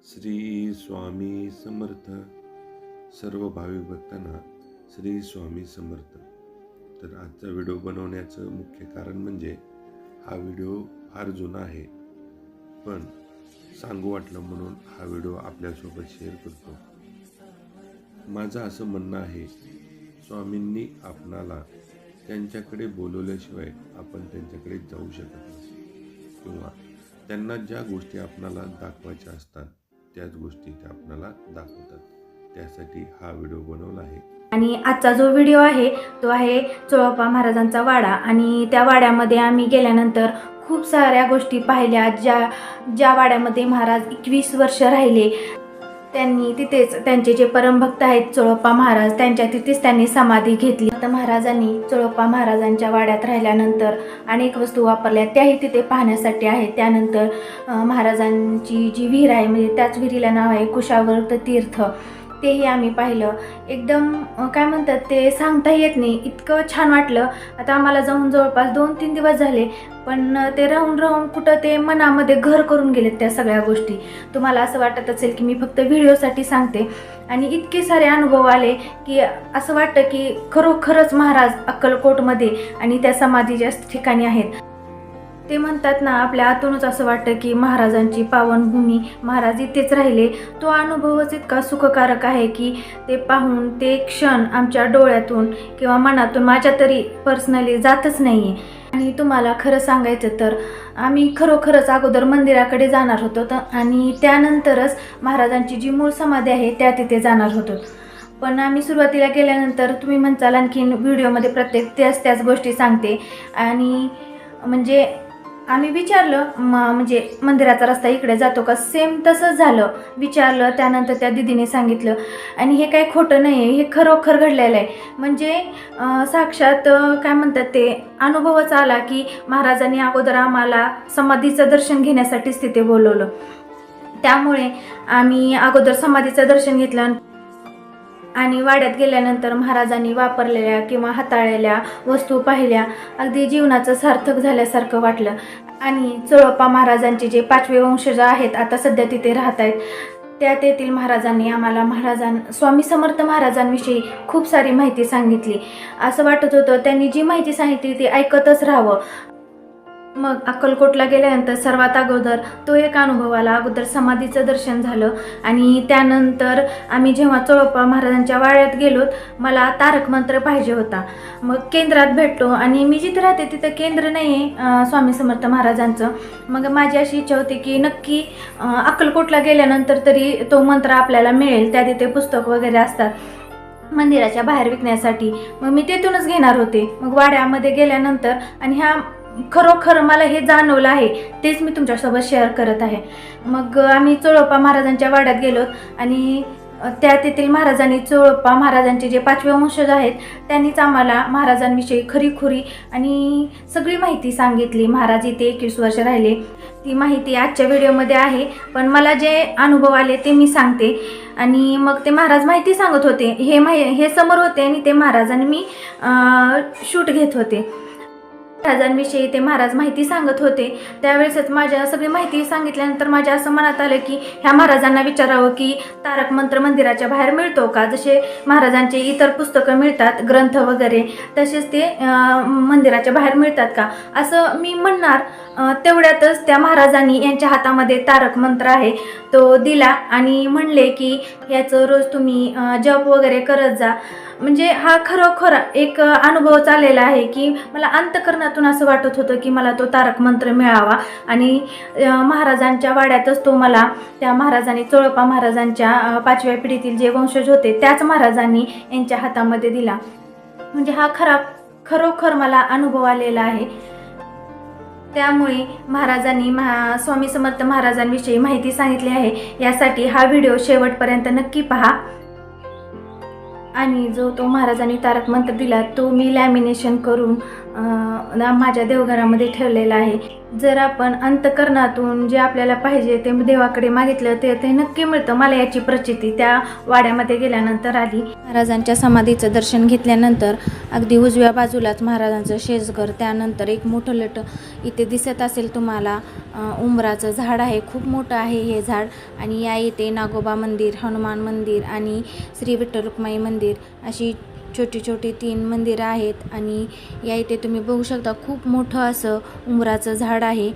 श्री स्वामी समर्थ. सर्व भाविक भक्तांना श्री स्वामी समर्थ. तर आजचा व्हिडिओ बनवण्याचं मुख्य कारण म्हणजे हा व्हिडिओ फार जुना आहे, पण सांगू वाटलं म्हणून हा व्हिडिओ आपल्यासोबत शेअर करतो. माझं असं म्हणणं आहे, स्वामींनी आपणाला त्यांच्याकडे बोलवल्याशिवाय आपण त्यांच्याकडे जाऊ शकत नाही, किंवा त्यांना ज्या गोष्टी आपणाला दाखवायच्या असतात त्याच गोष्टी ते आपल्याला दाखवतात. त्यासाठी हा व्हिडिओ बनवला आहे. आणि आजचा जो व्हिडिओ आहे तो आहे चोळप्पा महाराजांचा वाडा. आणि त्या वाड्यामध्ये आम्ही गेल्यानंतर खूप साऱ्या गोष्टी पाहिल्या, ज्या वाड्यामध्ये महाराज 21 वर्ष राहिले. त्यांनी तिथेच त्यांचे जे परमभक्त आहेत चोळप्पा महाराज, तिथेच त्यांनी समाधी घेतली. आता महाराजांनी चोळप्पा महाराजांच्या वाड्यात राहिल्यानंतर अनेक वस्तू वापरल्या, त्याही तिथे पाहण्यासाठी आहेत. त्यानंतर महाराजांची जी विहीर आहे, म्हणजे त्याच विहिरीला नाव आहे कुशावर्त तीर्थ, तेही आम्ही पाहिलं. एकदम काय म्हणतात ते सांगता येत नाही, इतकं छान वाटलं. आता आम्हाला जाऊन जवळपास 2-3 दिवस झाले, पण ते राहून कुठं ते मनामध्ये घर करून गेलेत त्या सगळ्या गोष्टी. तुम्हाला असं वाटत असेल की मी फक्त व्हिडिओसाठी सांगते, आणि इतके सारे अनुभव आले की असं वाटतं की खरोखरच महाराज अक्कलकोटमध्ये आणि त्या समाधीच्या ठिकाणी आहेत. ते म्हणतात ना, आपल्या आतूनच असं वाटतं की महाराजांची पावनभूमी, महाराज इथेच राहिले. तो अनुभवच इतका सुखकारक आहे की ते पाहून ते क्षण आमच्या डोळ्यातून किंवा मनातून माझ्या तरी पर्सनली जातच नाही आहे. आणि तुम्हाला खरं सांगायचं तर आम्ही खरोखरच अगोदर मंदिराकडे जाणार होतो, आणि त्यानंतरच महाराजांची जी मूळ समाधी आहे त्या तिथे जाणार होतो. पण आम्ही सुरुवातीला गेल्यानंतर तुम्ही म्हणताल आणखीन व्हिडिओमध्ये प्रत्येक त्याच गोष्टी सांगते, आणि म्हणजे आम्ही विचारलं म्हणजे मंदिराचा रस्ता इकडे जातो का, सेम तसंच झालं. विचारलं, त्यानंतर त्या दिदीने सांगितलं, आणि हे काही खोटं नाही आहे, हे खरोखर घडलेलं आहे. म्हणजे साक्षात काय म्हणतात ते अनुभवच आला की महाराजांनी अगोदर आम्हाला समाधीचं दर्शन घेण्यासाठीच तिथे बोलवलं. त्यामुळे आम्ही अगोदर समाधीचं दर्शन घेतलं, आणि वाड्यात गेल्यानंतर महाराजांनी वापरलेल्या किंवा हाताळलेल्या वस्तू पाहिल्या. अगदी जीवनाचं सार्थक झाल्यासारखं वाटलं. आणि चोळप्पा महाराजांचे जे 5वे वंशज आहेत, आता सध्या तिथे राहत आहेत, तेथील महाराजांनी आम्हाला स्वामी समर्थ महाराजांविषयी खूप सारी माहिती सांगितली. असं वाटत होतं त्यांनी जी माहिती सांगितली ती ऐकतच राहावं. मग अक्कलकोटला गेल्यानंतर सर्वात अगोदर तो एक अनुभव आला. अगोदर समाधीचं दर्शन झालं, आणि त्यानंतर आम्ही जेव्हा चोळप्पा महाराजांच्या वाड्यात गेलो, मला तारक मंत्र पाहिजे होता. मग केंद्रात भेटलो, आणि मी जिथे राहते तिथं केंद्र नाही आहे स्वामी समर्थ महाराजांचं. मग माझी अशी इच्छा होती की नक्की अक्कलकोटला गेल्यानंतर तरी तो मंत्र आपल्याला मिळेल. त्या तिथे पुस्तक वगैरे असतात मंदिराच्या बाहेर विकण्यासाठी, मग मी तेथूनच घेणार होते. मग वाड्यामध्ये गेल्यानंतर, आणि ह्या खरोखर मला हे जाणवलं आहे, तेच मी तुमच्यासोबत शेअर करत आहे. मग आम्ही चोळप्पा महाराजांच्या वाड्यात गेलो, आणि तेथील महाराजांनी चोळप्पा महाराजांचे जे 5वे वंशज आहेत त्यांनीच आम्हाला महाराजांविषयी खरीखुरी आणि सगळी माहिती सांगितली. महाराज इथे 21 वर्ष राहिले, ती माहिती आजच्या व्हिडिओमध्ये आहे, पण मला जे अनुभव आले ते मी सांगते. आणि मग ते महाराज माहिती सांगत होते, हे समोर होते, आणि ते महाराज आणि मी शूट घेत होते. महाराजांविषयी ते महाराज माहिती सांगत होते. त्यावेळेसच माझ्या सगळी माहिती सांगितल्यानंतर माझ्या असं मनात आलं की ह्या महाराजांना विचारावं की तारक मंत्र मंदिराच्या बाहेर मिळतो का, जसे महाराजांचे इतर पुस्तकं मिळतात, ग्रंथ वगैरे, तसेच ते मंदिराच्या बाहेर मिळतात का, असं मी म्हणणार. तेवढ्यातच त्या महाराजांनी यांच्या हातामध्ये तारक मंत्र आहे तो दिला, आणि म्हणले की याचं रोज तुम्ही जप वगैरे करत जा. म्हणजे हा खरोखर एक अनुभव चाललेला आहे की मला अंतःकरणातून असं वाटत होतं की मला तो तारक मंत्र मिळावा. आणि महाराजांच्या वाड्यातच तो मला त्या महाराजांनी, चोळप्पा महाराजांच्या 5व्या पिढीतील जे वंशज होते त्याच महाराजांनी यांच्या हातामध्ये दिला. म्हणजे हा खरोखर मला अनुभव आलेला आहे. त्यामुळे महाराजांनी स्वामी समर्थ महाराजांविषयी माहिती सांगितली आहे. यासाठी हा व्हिडिओ शेवटपर्यंत नक्की पहा. आणि जो तो महाराजांनी तारक मंत्र दिला तो मी लॅमिनेशन करून माझ्या देवघरामध्ये ठेवलेला आहे. जर आपण अंतकरणातून जे आपल्याला पाहिजे ते देवाकडे मागितलं ते नक्की मिळतं. मला याची प्रचिती त्या वाड्यामध्ये गेल्यानंतर आली. महाराजांच्या समाधीचं दर्शन घेतल्यानंतर अगदी उजव्या बाजूलाच महाराजांचं शेजघर, त्यानंतर एक मोठं लट इथे दिसत असेल तुम्हाला, उंबराचं झाड आहे. खूप मोठं आहे हे झाड. आणि या इथे नागोबा मंदिर, हनुमान मंदिर आणि श्री विठ्ठल रुक्माई मंदिर अशी छोटी छोटी 3 मंदिरं आहेत. आणि या इथे तुम्ही बघू शकता खूप मोठं असं उंबराचं झाड आहे.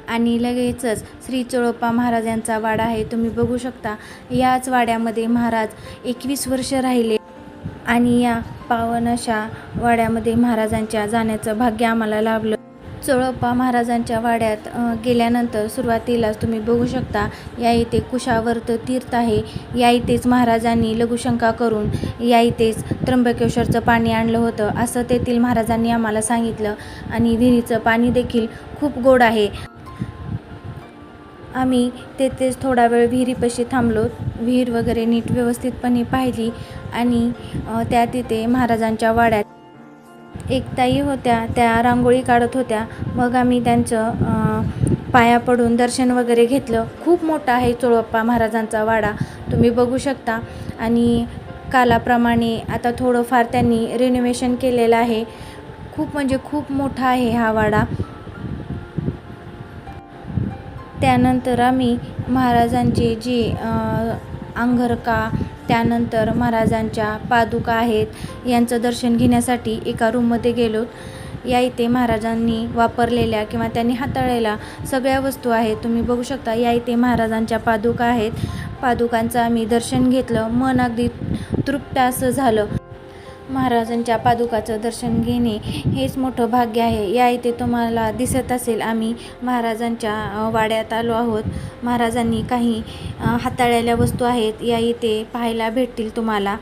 आणि लगेचच श्री चोळप्पा महाराज यांचा वाडा आहे. तुम्ही बघू शकता याच वाड्यामध्ये महाराज 21 वर्ष राहिले. आणि या पावन अशा वाड्यामध्ये महाराजांच्या जाण्याचं भाग्य आम्हाला लाभलं. चोळप्पा महाराजांच्या वाड्यात गेल्यानंतर सुरुवातीलाच तुम्ही बघू शकता या इथे कुशावर्त तीर्थ आहे. या इथेच महाराजांनी लघुशंका करून या इथेच त्र्यंबकेश्वरचं पाणी आणलं होतं असं तेथील महाराजांनी आम्हाला सांगितलं. आणि विहिरीचं पाणी देखील खूप गोड आहे. आम्ही तेथेच थोडा वेळ विहिरीपाशी थांबलो. विहीर वगैरे नीट व्यवस्थितपणे पाहिली. आणि त्या तिथे महाराजांच्या वाड्यात एक ताई होत्या, त्या रांगोळी काढत होत्या. मग आम्ही त्यांचं पाया पडून दर्शन वगैरे घेतलं. खूप मोठा आहे चोळप्पा महाराजांचा वाडा, तुम्ही बघू शकता. आणि कालाप्रमाणे आता थोडंफार त्यांनी रिनोव्हेशन केलेलं आहे. खूप म्हणजे खूप मोठा आहे हा वाडा. त्यानंतर आम्ही महाराजांची जी अंगरका, त्यानंतर महाराजांच्या पादुका आहेत यांचं दर्शन घेण्यासाठी एका रूममध्ये गेलो. या इथे महाराजांनी वापरलेल्या किंवा त्यांनी हाताळलेल्या सगळ्या वस्तू आहेत, तुम्ही बघू शकता. या इथे महाराजांच्या पादुका आहेत. पादुकांचं आम्ही दर्शन घेतलं. मन अगदी तृप्त असं झालं. महाराजांच्या पादुकाचं दर्शन घेणे हेच मोठं भाग्य आहे. या इथे तुम्हाला दिसत असेल आम्ही महाराजांच्या वाड्यात आलो आहोत. महाराजांनी काही हाताळलेल्या वस्तू आहेत या इथे पाहायला भेटतील तुम्हाला.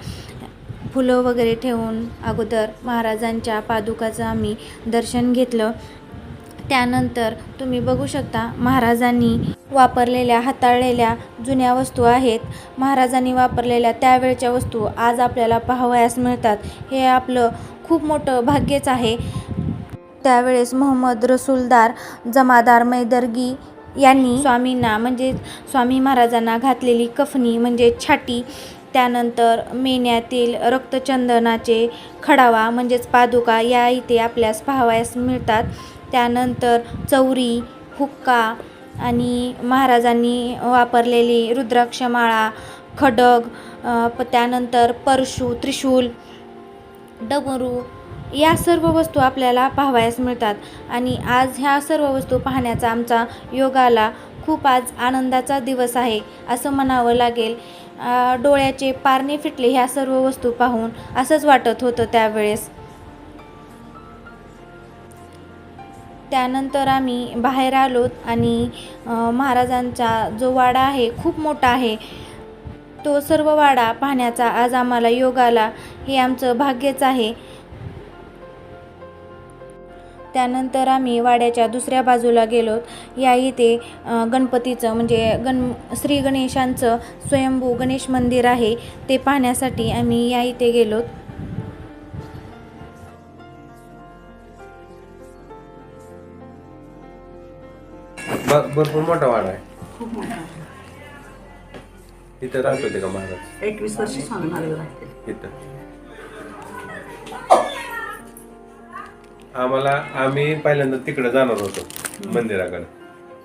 फुलं वगैरे ठेवून अगोदर महाराजांच्या पादुकाचं आम्ही दर्शन घेतलं. त्यानंतर तुम्ही बघू शकता महाराजांनी वापरलेल्या हाताळलेल्या जुन्या वस्तू आहेत. महाराजांनी वापरलेल्या त्यावेळच्या वस्तू आज आपल्याला पाहावयास मिळतात. हे आपलं खूप मोठं भाग्यच आहे. त्यावेळेस मोहम्मद रसूलदार जमादार मैदर्गी यांनी स्वामींना म्हणजे स्वामी महाराजांना घातलेली कफनी म्हणजे छाटी, त्यानंतर मेण्यातील रक्तचंदनाचे खडावा म्हणजेच पादुका या इथे आपल्यास पाहावयास मिळतात. त्यानंतर चौरी, हुक्का आणि महाराजांनी वापरलेली रुद्राक्षमाळा, खडग, त्यानंतर परशू, त्रिशूल, डमरू या सर्व वस्तू आपल्याला पाहावयास मिळतात. आणि आज ह्या सर्व वस्तू पाहण्याचा आमचा योग आला. खूप आज आनंदाचा दिवस आहे असं म्हणावं लागेल. डोळ्याचे पारणे फिटले ह्या सर्व वस्तू पाहून, असंच वाटत होतं त्यावेळेस. त्यानंतर आम्ही बाहेर आलोत आणि महाराजांचा जो वाडा आहे खूप मोठा आहे. तो सर्व वाडा पाहण्याचा आज आम्हाला योग आला. हे आमचं भाग्यच आहे. त्यानंतर आम्ही वाड्याच्या दुसऱ्या बाजूला गेलोत. या इथे गणपतीचं म्हणजे श्री गणेशांचं स्वयंभू गणेश मंदिर आहे. ते पाहण्यासाठी आम्ही या इथे गेलोत. भरपूर मोठा वाडा आहे. खूप मोठा आहे. इथं राहत होते का महाराज? 21 वर्ष स्वामी महाराज राहते. इथं आम्ही पहिल्यांदा तिकडे जाणार होतो मंदिराकडे,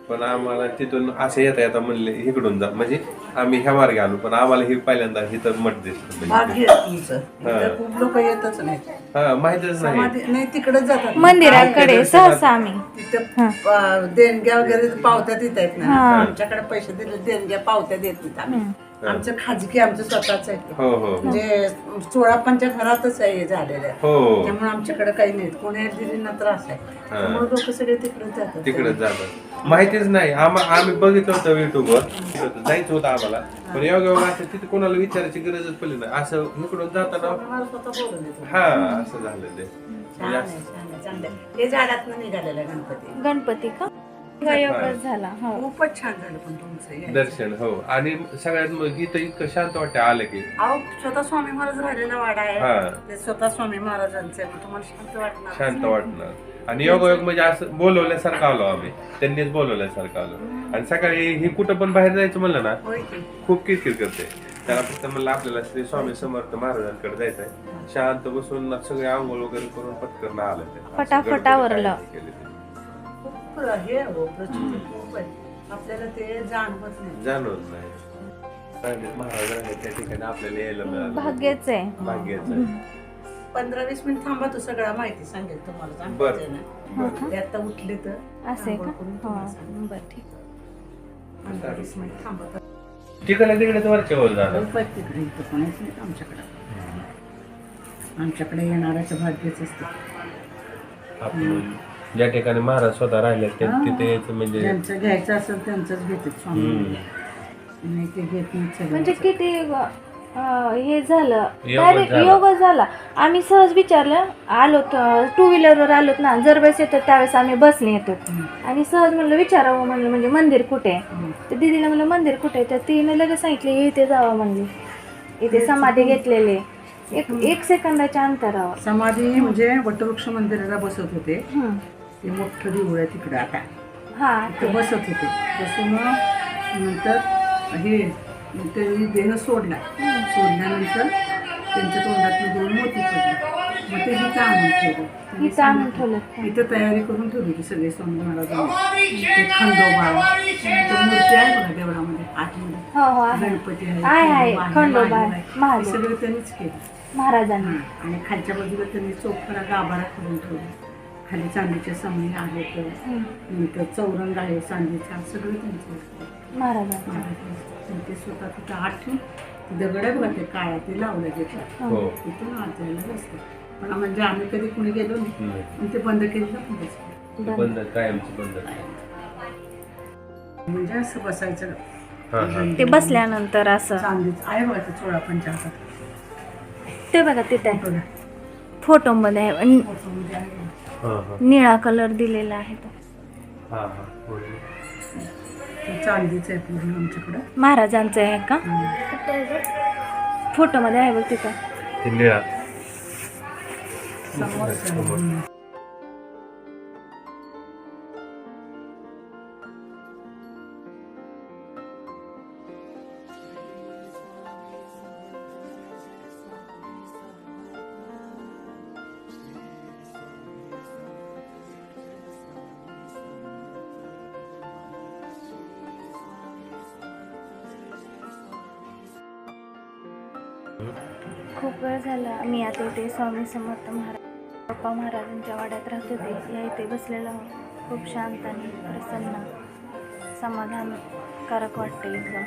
पण आम्हाला तिथून असं येता म्हणले इकडून जा, म्हणजे आम्ही ह्या मार्गे आलो, पण आम्हाला हे पहिल्यांदा इथं मठ दिसलं. भाग्य आहे तुमचं. इथं खूप लोक येतच नाही. हा, माहितच नाही. नाही तिकडे जातात मंदिराकडे सहसा आम्ही तिथं देणग्या वगैरे पावत्या देत आहेत ना. आमच्याकडे पैसे दिले देणग्या पावत्या देत नाहीत आम्ही. आमचं खाजगी आमचं स्वतःच आहे. हो हो म्हणजे चोळाप्पांच्या घरातच आहे हे झालेलं आहे. हो, त्यामुळे आमच्याकडे काही नाही. पुण्यात दिलींना त्रास आहे त्यामुळे लोक सगळे तिकडे जातात. तिकडेच जातात. माहितीच नाही. आम्ही बघितलं होतं युट्यूबवर, जायचं होतं आम्हाला, पण योगा असं तिथे कोणाला विचारायची गरजच पडली नाही. असं इकडून जाताना मला स्वतः बोलून येतो. हा असं झालं ते. छान आहे, छान आहे, चांगलं आहे. हे झाडात निघालेलं गणपती. गणपती का? योगच झाला हो. खूपच छान झालं पण तुमचं यायचं. दर्शन हो. आणि सगळ्यात मग इथं इतकं शांत वाटतं आलं की. अहो स्वतः स्वामी महाराज राहिलेला वाडा आहे हा. ते स्वतः स्वामी महाराजांचे तुम्हाला शांत वाटणार. शांत वाटणार. आणि योगायोग म्हणजे असं बोलवल्यासारखं आलो आम्ही, त्यांनीच बोलवल्यासारखं आलो. आणि सकाळी ही कुठं पण बाहेर जायचं म्हणलं ना होय की. खूप किरकिर करते. त्याला फक्त म्हणलं आपल्याला श्री स्वामी समर्थ महाराजांकडे जायचंय, शांत बसून सगळे आंघोळ वगैरे करून पटकन आलं ते. फटाफट आवरलं. खूप हे हो प्रचंड खूप आहे. आपल्याला ते जाणवत नाही. जाणवत नाही. महाराज आहे त्या ठिकाणी आपल्याला यायला मिळालं. भाग्यच आहे. भाग्याचं आहे. 15-20 मिनिट थांबा तू सगळ्या माहिती सांगेल तुम्हाला. बरं. सांगते ते आता उठले तर असे का आंघोळ करून हो तुम्हाला सांगते. बरं ठीक. 15-20 मिनिट थांबा. तिकडे वरच्या वर झालं. तिकडे इथं कोणाच नाही आमच्याकडे. आमच्याकडे येणाऱ्याचं भाग्यच असते. आपण ज्या ठिकाणी महाराज स्वतः राहिले तिथे यायचं म्हणजे ज्यांचं घ्यायचं असेल त्यांचंच घेतात स्वामी. नाही ते घेत नाही म्हणजे सगळं. किती हे झालं योग डायरेक्ट झाला. योग झाला. आम्ही सहज विचारलं आलो 2 व्हीलरवर आलोत ना, जर वेळेस येतो त्यावेळेस आम्ही बसने येतो आणि सहज म्हणलं विचारावं म्हणलं म्हणजे मंदिर कुठे आहे. तर दीदीला म्हणलं मंदिर कुठे आहे, तर तिने लगेच सांगितले इथे जावं म्हणली. इथे समाधी घेतलेली एक सेकंदाच्या अंतरावर. समाधी म्हणजे वटवृक्ष मंदिराला बसत होते. हम्म. ते मोठं देऊळ आहे तिकडे आता. हा ते बसत होते. बसून नंतर हे त्यांनी देह सोडला. सोडल्यानंतर त्यांच्या तोंडातून 2 मोती पडले. मग ते हिथं आणून ठेवलं. इथं आणून ठेवलं. इथं तयारी करून ठेवली होती सगळे स्वामी महाराजांनी. ते खंडोबा इथं मूर्ती आहे बघा देवळामध्ये आतमध्ये. हो हो आहे. गणपती आहे, आहे, खंडोबा आहे, हे महादेव. सगळं त्यांनीच केलं. महाराजांनी. आणि खालच्या बाजूला त्यांनी चौकरा गाभारा करून ठेवला. खाली चांदीचे समई आहेत. नंतर चौरंग आहे चांदीचा. सगळं त्यांचं महाराजांनी. ते स्वतः तिथं आत ठेवून दगड आहे बघा ते काळ्या ते लावलं घेतलं. हो. तिथून आत जायला रस्ते. पण म्हणजे आम्ही कधी कुणी गेलो नाही. पण ते बंद केलेलं पण रस्ते. बंद कायमचं बंद. म्हणजे असं बसायचं. ते बसल्यानंतर असं चांदीच आहे बघा ते चोळापंच्या हातात. ते बघा तिथे आहे. फोटो मध्ये आहे आणि फोटोमध्ये आहे बघा. निळा कलर दिलेला आहे तो. ते चांदीच आहे पूर्ण आमच्याकडं. महाराजांचं आहे का फोटो मध्ये आहे बघ तिथं. ते निळा. समोरच आहे. खूप वेळ झाला मी आता इथे स्वामी समर्थ महाराज पप्पा महाराजांच्या वाड्यात राहत होते. या इथे बसलेलो आहोत. खूप शांत आणि प्रसन्न समाधानकारक वाटते एकदम.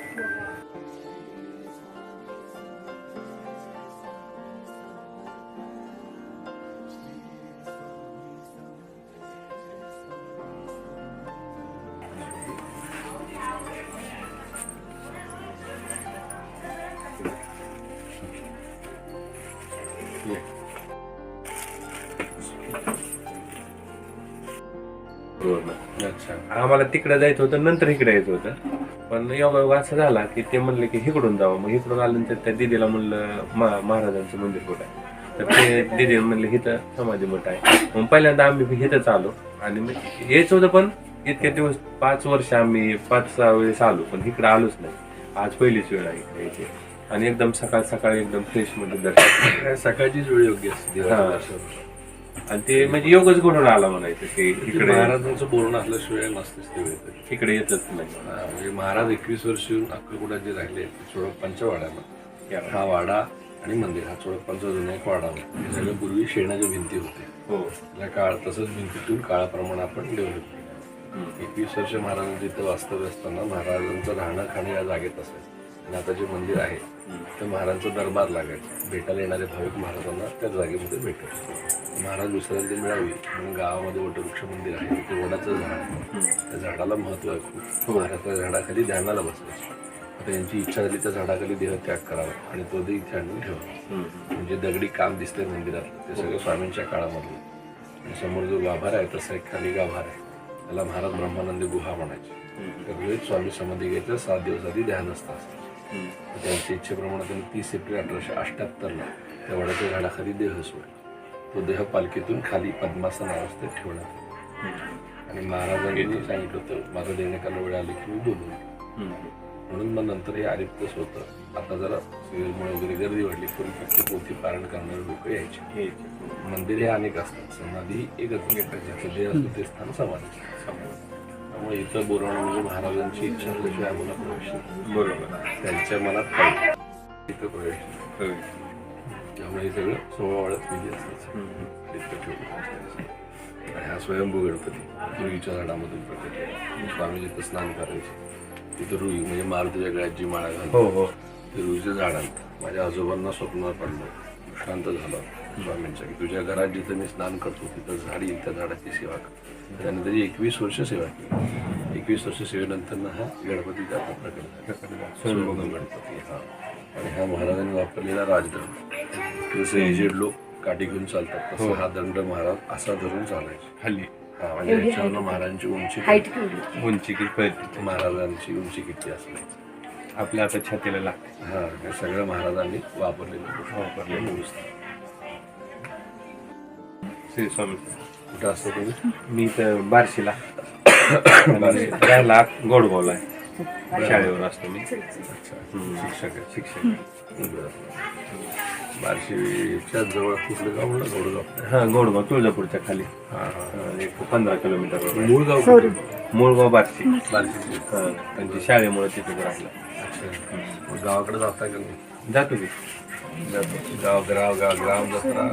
अच्छा. आम्हाला तिकडे जायचं होतं, नंतर इकडे यायचं होतं. पण योगायोग असं झाला की ते म्हणले की इकडून जावं. मग इकडून आल्यानंतर त्या दिदीला म्हणलं महाराजांचं मंदिर कुठं आहे. तर ते दिदी म्हणले इथं समाधी मठ आहे. मग पहिल्यांदा आम्ही इथंच आलो आणि मग यायचं होतं. पण इतके दिवस 5 वर्ष आम्ही 5-6 वेळेस आलो, पण इकडे आलोच नाही. आज पहिलीच वेळ आहे इकडे यायची. आणि एकदम सकाळ एकदम फ्रेश मध्ये दर्शन. सकाळचीच वेळ योग्य असते. आणि ते म्हणजे योगच घडून आला म्हणायचं की इकडे महाराजांचं बोलणं असल्याशिवाय नसतेच ते वेळ. इकडे येतच नाही. म्हणजे महाराज 21 वर्ष येऊन अक्कलकोटात जे राहिले चोळप्पांच्या वाड्याला, हा वाडा आणि मंदिर हा चोळप्पांचा जुना एक वाडा होता. हे सगळं पूर्वी शेणाच्या भिंती होते. हो. त्या काळ तसंच भिंतीतून काळाप्रमाणे आपण डेव्हलप केलं. 21 वर्ष महाराजांचं इथं वास्तव्य असताना महाराजांचं राहणं खाणं या जागेत असायचं. आणि आता जे मंदिर आहे तर महाराजांचा दरबार लागायचा. भेटायला येणारे भाविक महाराजांना त्या जागेमध्ये भेटायचे. महाराज विश्रांती मिळावी म्हणून गावामध्ये वटवृक्ष मंदिर आहे. ते वडाचं झाड आहे. त्या झाडाला महत्त्व आहे खूप. महाराज त्या झाडाखाली ध्यानाला बसायचे. आता यांची इच्छा झाली त्या झाडाखाली देह त्याग करावा आणि तो दे इथे आणून ठेवा. म्हणजे दगडी काम दिसतंय मंदिरात ते सगळं स्वामींच्या काळामधलं. आणि समोर जो गाभारा आहे तसा एक खाली गाभारा आहे. त्याला महाराज ब्रह्मानंदी गुहा म्हणायचे. तर रोहित स्वामी समाधी घ्यायचं 7 दिवस आधी ध्यान असतं. त्यांच्या इच्छेप्रमाणे त्यांनी 30 एप्रिल 1878ला त्या वडाच्या झाडाखाली देह सोडला. तो देह पालखीतून खाली पद्मासन अवस्थेत ठेवला आणि महाराजांनी सांगितलं होतं माझं देण्याकाला वेळ आली की मी बोलू. म्हणून मग नंतर हे आरिप्तच होतं. आता जरा सिरियलमुळे वगैरे गर्दी वाढली, पूर्वी फक्त पोथी पारण करणारे लोक यायचे. मंदिर हे अनेक असतात, समाधी एकच जिथे देह असतो ते स्थान समाधी. त्यामुळे इथं बोलावणं म्हणजे महाराजांची इच्छा असल्याशिवाय आम्हाला प्रवेश नाही. बरोबर, त्यांच्या मनात काय इथं प्रवेश नाही. त्यामुळे हे सगळं 16 वाळत विधी असतात. इतकं ठेवलं. हा स्वयंभू गणपती रुईच्या झाडामधून प्रकट आहे. स्वामी जिथं स्नान करायचे तिथं रुई म्हणजे मारुतीच्या गळ्यात जी माळा घालतो ते रुईचं झाड आणतं. माझ्या आजोबांना स्वप्नात पडलं, शांत झालं स्वामींच्या की तुझ्या घरात जिथं मी स्नान करतो तिथं झाडी त्या झाडाची सेवा कर. त्यानंतर 21 वर्ष सेवा केली. 21 वर्ष सेवेनंतर हा गणपतीचा प्रकट झाला, स्वयंभू गणपती. हा आणि हा महाराजांनी वापरलेला राजदंड. जसं एजेड लोक काठी घेऊन चालतात तसं हा दंड महाराज असा धरून चालायचे खाली. हा म्हणजे याच्यावरनं महाराजांची उंची किती, महाराजांची उंची किती असते आपल्या आता छातीला लागते. हा हे सगळं महाराजांनी वापरलेलं गोष्ट. श्री स्वामी कुठं असतो तुम्ही? मी तर बार्शीला राहिला गोडगावला आहे, शाळेवर असतो मी. शिक्षक बार्शीच्या जवळ कुठलं गाव म्हणलं? गोडगाव. हा गोडगाव तुळजापूरच्या खाली. एक 15 किलोमीटर. मूळ गाव मूळगाव बार्शी. बार्शी. त्यांची शाळेमुळे तिथे राहिला. अच्छा, गावाकडे जाता का नाही? जातो की ग्राम जत्रा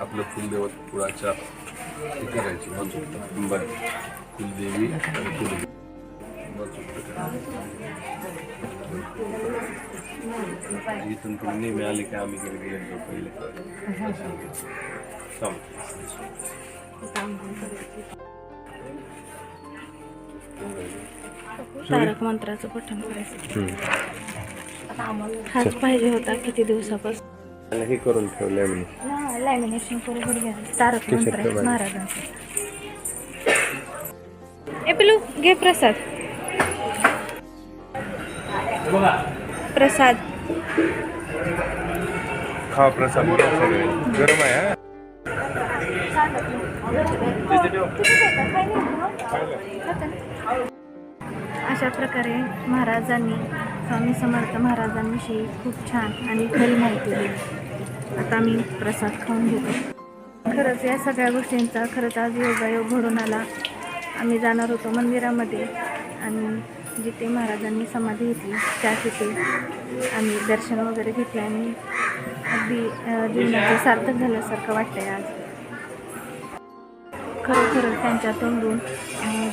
आपलं कुलदेवत कुळाच्या हे करायची मनसुक्त. बरं, कुलदेवी आणि कुलदेवी इथून पुढे नेहमी आले की आम्ही गेले पहिले. तारक मंत्राचं पठण करायचं हाच पाहिजे होता किती दिवसापासून. हे करून ठेवलंय मी. लॅमिनेशन करून घ्या. तारक मंत्र आहे महाराजांचं. ए पिलू घे प्रसाद. प्रसाद खावा प्रसाद गरम आहे. अशा प्रकारे महाराजांनी स्वामी समर्थ महाराजांविषयी खूप छान आणि खरी माहिती दिली. आता मी प्रसाद खाऊन घेतो. खरंच या सगळ्या गोष्टींचा खरंच आज योगायोग घडून आला. आम्ही जाणार होतो मंदिरामध्ये आणि जिथे महाराजांनी समाधी घेतली त्या तिथे आम्ही दर्शन वगैरे घेतले आणि अगदी जीवनाचं सार्थक झाल्यासारखं वाटतंय आज. खरोखर त्यांच्या तोंडून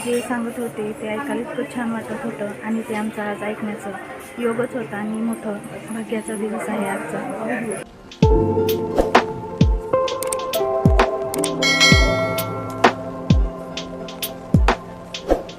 जे सांगत होते ते ऐकायला इतकं छान वाटत होतं आणि ते आमचा आज ऐकण्याचं योगच होता आणि मोठं भाग्याचा दिवस आहे आजचा.